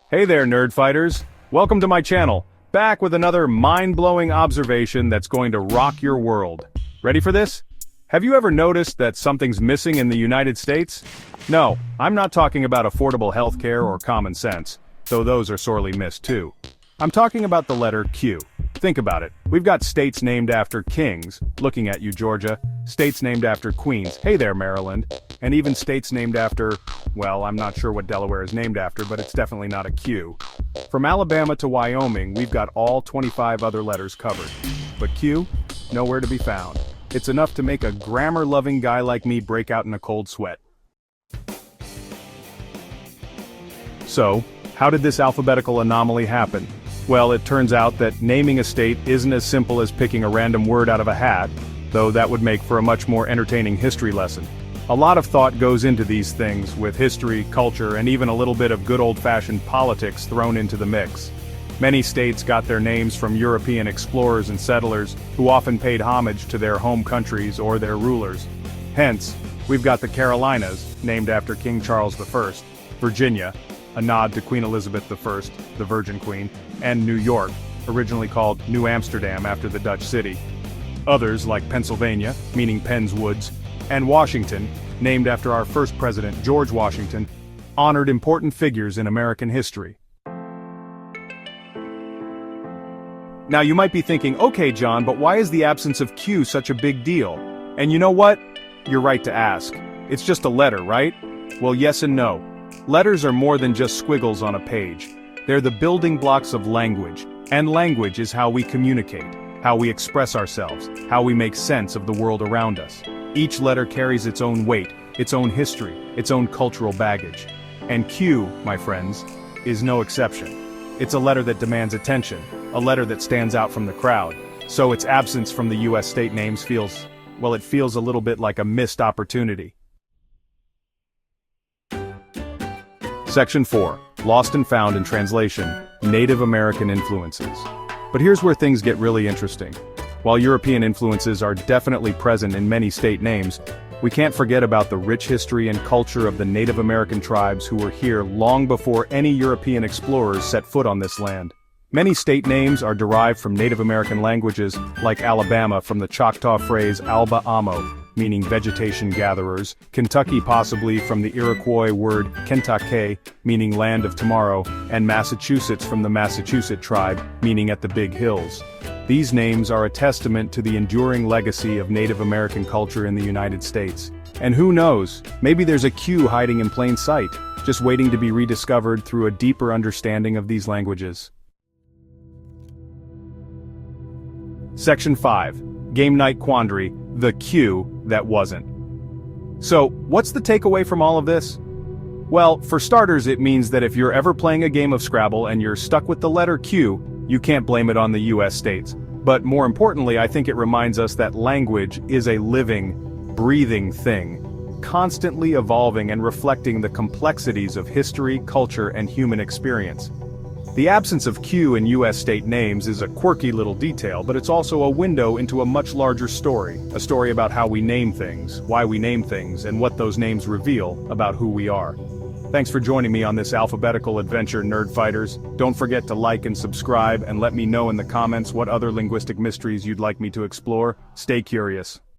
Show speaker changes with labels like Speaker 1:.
Speaker 1: Hey there, nerd fighters. Welcome to my channel, back with another mind-blowing observation that's going to rock your world. Ready for this? Have you ever noticed that something's missing in the United States? No, I'm not talking about affordable healthcare or common sense, though those are sorely missed too. I'm talking about the letter Q. Think about it. We've got states named after kings, looking at you, Georgia, states named after queens, hey there, Maryland, and even states named after, well, I'm not sure what Delaware is named after, but it's definitely not a Q. From Alabama to Wyoming, we've got all 25 other letters covered. But Q? Nowhere to be found. It's enough to make a grammar-loving guy like me break out in a cold sweat. So, how did this alphabetical anomaly happen? Well, it turns out that naming a state isn't as simple as picking a random word out of a hat, though that would make for a much more entertaining history lesson. A lot of thought goes into these things, with history, culture, and even a little bit of good old-fashioned politics thrown into the mix. Many states got their names from European explorers and settlers, who often paid homage to their home countries or their rulers. Hence, we've got the Carolinas, named after King Charles I, Virginia, a nod to Queen Elizabeth I, the Virgin Queen, and New York, originally called New Amsterdam after the Dutch city. Others, like Pennsylvania, meaning Penn's Woods, and Washington, named after our first president, George Washington, honored important figures in American history. Now you might be thinking, okay John, but why is the absence of Q such a big deal? And you know what? You're right to ask. It's just a letter, right? Well, yes and no. Letters are more than just squiggles on a page. They're the building blocks of language, and language is how we communicate, how we express ourselves, how we make sense of the world around us. Each letter carries its own weight, its own history, its own cultural baggage. And Q, my friends, is no exception. It's a letter that demands attention, a letter that stands out from the crowd. So its absence from the US state names feels, well, it feels a little bit like a missed opportunity. Section 4. Lost and Found in Translation, Native American Influences. But here's where things get really interesting. While European influences are definitely present in many state names, we can't forget about the rich history and culture of the Native American tribes who were here long before any European explorers set foot on this land. Many state names are derived from Native American languages, like Alabama from the Choctaw phrase Alba Amo, meaning vegetation gatherers, Kentucky possibly from the Iroquois word Kentucky, meaning land of tomorrow, and Massachusetts from the Massachusetts tribe, meaning at the big hills. These names are a testament to the enduring legacy of Native American culture in the United States. And who knows, maybe there's a Q hiding in plain sight, just waiting to be rediscovered through a deeper understanding of these languages. Section 5. Game Night Quandary, the Q that wasn't. So, what's the takeaway from all of this? Well, for starters, it means that if you're ever playing a game of Scrabble and you're stuck with the letter Q, you can't blame it on the US states. But more importantly, I think it reminds us that language is a living, breathing thing, constantly evolving and reflecting the complexities of history, culture, and human experience. The absence of Q in US state names is a quirky little detail, but it's also a window into a much larger story, a story about how we name things, why we name things, and what those names reveal about who we are. Thanks for joining me on this alphabetical adventure, nerd fighters. Don't forget to like and subscribe, and let me know in the comments what other linguistic mysteries you'd like me to explore. Stay curious.